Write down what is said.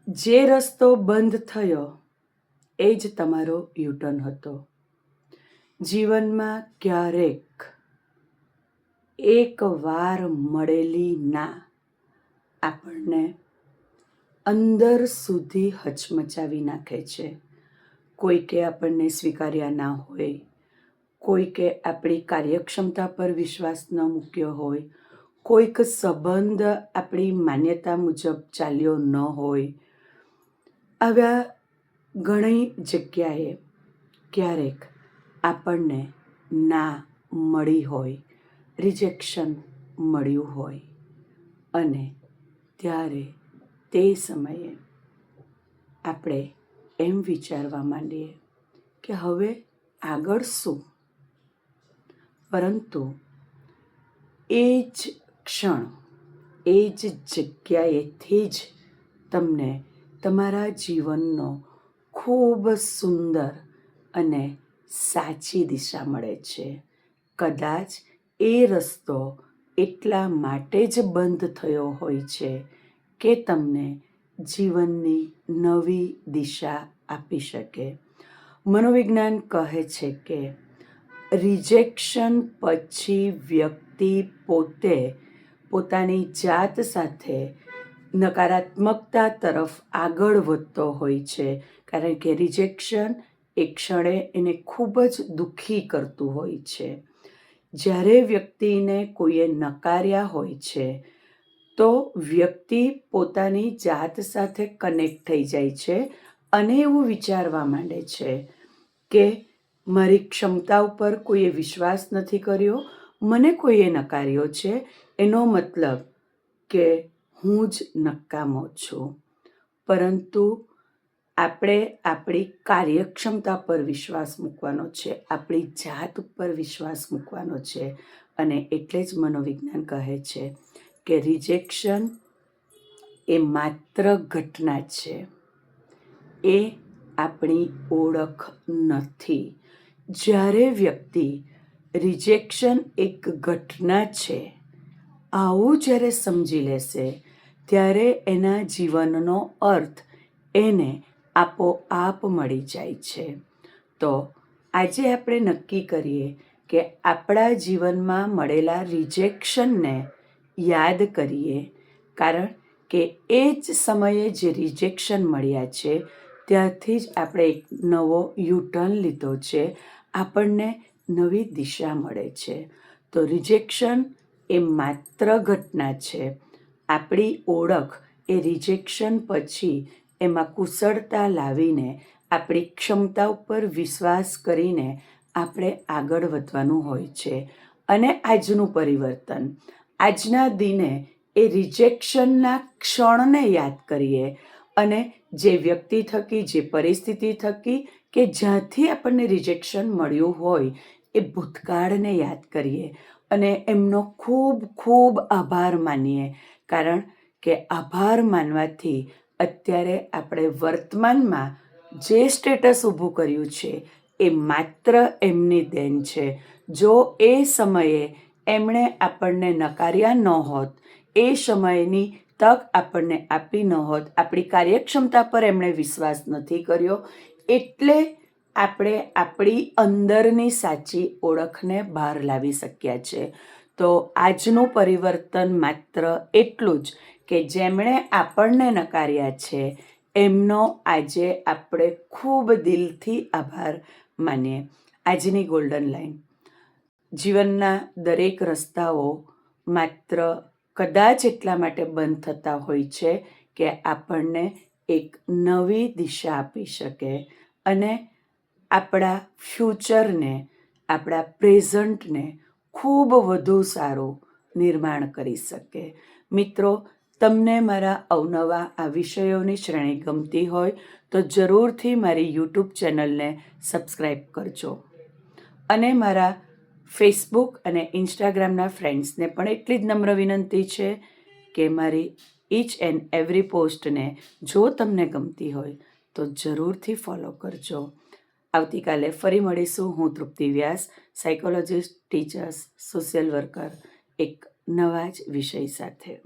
જે રસ્તો બંધ થયો એ જ તમારો યુટર્ન હતો. જીવનમાં ક્યારેક એક વાર મળેલી ના આપણને અંદર સુધી હચમચાવી નાખે છે. કોઈકે આપણને સ્વીકાર્યા ના હોય, કોઈકે આપણી કાર્યક્ષમતા પર વિશ્વાસ ન મૂક્યો હોય, કોઈક સંબંધ આપણી માન્યતા મુજબ ચાલ્યો ન હોય. આવા ઘણી જગ્યાએ ક્યારેક આપણને ના મળી હોય, રિજેક્શન મળ્યું હોય, અને ત્યારે તે સમયે આપણે એમ વિચારવા માંડીએ કે હવે આગળ શું? પરંતુ એ જ ક્ષણ, એ જ જગ્યાએથી જ તમને તમારા જીવનનો ખૂબ સુંદર અને સાચી દિશા મળે છે. કદાચ એ રસ્તો એટલા માટે જ બંધ થયો હોય છે કે તમને જીવનની નવી દિશા આપી શકે. મનોવિજ્ઞાન કહે છે કે રિજેક્શન પછી વ્યક્તિ પોતે પોતાની જાત સાથે નકારાત્મકતા તરફ આગળ વધતો હોય છે, કારણ કે રિજેક્શન એ ક્ષણે એને ખૂબ જ દુઃખી કરતું હોય છે. જ્યારે વ્યક્તિને કોઈએ નકાર્યા હોય છે તો વ્યક્તિ પોતાની જાત સાથે કનેક્ટ થઈ જાય છે અને એવું વિચારવા માંડે છે કે મારી ક્ષમતા ઉપર કોઈએ વિશ્વાસ નથી કર્યો, મને કોઈએ નકાર્યો છે, એનો મતલબ કે હું જ નકામો છું. પરંતુ આપણે આપણી કાર્યક્ષમતા પર વિશ્વાસ મૂકવાનો છે, આપણી જાત ઉપર વિશ્વાસ મૂકવાનો છે. અને એટલે જ મનોવિજ્ઞાન કહે છે કે રિજેક્શન એ માત્ર ઘટના છે, એ આપણી ઓળખ નથી. જ્યારે વ્યક્તિ રિજેક્શન એક ઘટના છે આવું જ્યારે સમજી લેશે ત્યારે એના જીવનનો અર્થ એને આપોઆપ મળી જાય છે. તો આજે આપણે નક્કી કરીએ કે આપણા જીવનમાં મળેલા રિજેક્શનને યાદ કરીએ, કારણ કે એ જ સમયે જે રિજેક્શન મળ્યા છે ત્યારથી જ આપણે એક નવો યુટર્ન લીધો છે, આપણને નવી દિશા મળે છે. તો રિજેક્શન એ માત્ર ઘટના છે. આપણી ઓળખ એ રિજેક્શન પછી એમાં કુશળતા લાવીને આપણી ક્ષમતા ઉપર વિશ્વાસ કરીને આપણે આગળ વધવાનું હોય છે. અને આજનું પરિવર્તન, આજના દિને એ રિજેક્શનના ક્ષણને યાદ કરીએ અને જે વ્યક્તિ થકી, જે પરિસ્થિતિ થકી કે જ્યાંથી આપણને રિજેક્શન મળ્યું હોય એ ભૂતકાળને યાદ કરીએ અને એમનો ખૂબ ખૂબ આભાર માનીએ, કારણ કે આભાર માનવાથી અત્યારે આપણે વર્તમાનમાં જે સ્ટેટસ ઊભું કર્યું છે એ માત્ર એમની દેન છે. જો એ સમયે એમણે આપણને નકાર્યા ન હોત, એ સમયની તક આપણને આપી ન હોત, આપણી કાર્યક્ષમતા પર એમણે વિશ્વાસ નથી કર્યો, એટલે આપણે આપણી અંદરની સાચી ઓળખને બહાર લાવી શક્યા છે. તો આજનું પરિવર્તન માત્ર એટલું જ કે જેમણે આપણને નકાર્યા છે એમનો આજે આપણે ખૂબ દિલથી આભાર માનીએ. આજની ગોલ્ડન લાઈન: જીવનના દરેક રસ્તાઓ માત્ર કદાચ એટલા માટે બંધ થતા હોય છે કે આપણને એક નવી દિશા આપી શકે અને આપણા ફ્યુચરને, આપણા પ્રેઝન્ટને ખૂબ વધુ સારું નિર્માણ કરી શકે. મિત્રો, તમને મારા અવનવા આ વિષયોની શ્રેણી ગમતી હોય તો જરૂરથી મારી યુટ્યુબ ચેનલને સબસ્ક્રાઈબ કરજો. અને મારા ફેસબુક અને ઇન્સ્ટાગ્રામના ફ્રેન્ડ્સને પણ એટલી જ નમ્ર વિનંતી છે કે મારી ઈચ એન્ડ એવરી પોસ્ટને જો તમને ગમતી હોય તો જરૂરથી ફોલો કરજો. આવતીકાલે ફરી મળીશું. હું તૃપ્તિ વ્યાસ, સાયકોલોજિસ્ટ, ટીચર્સ, સોશિયલ વર્કર, એક નવા જ વિષય સાથે.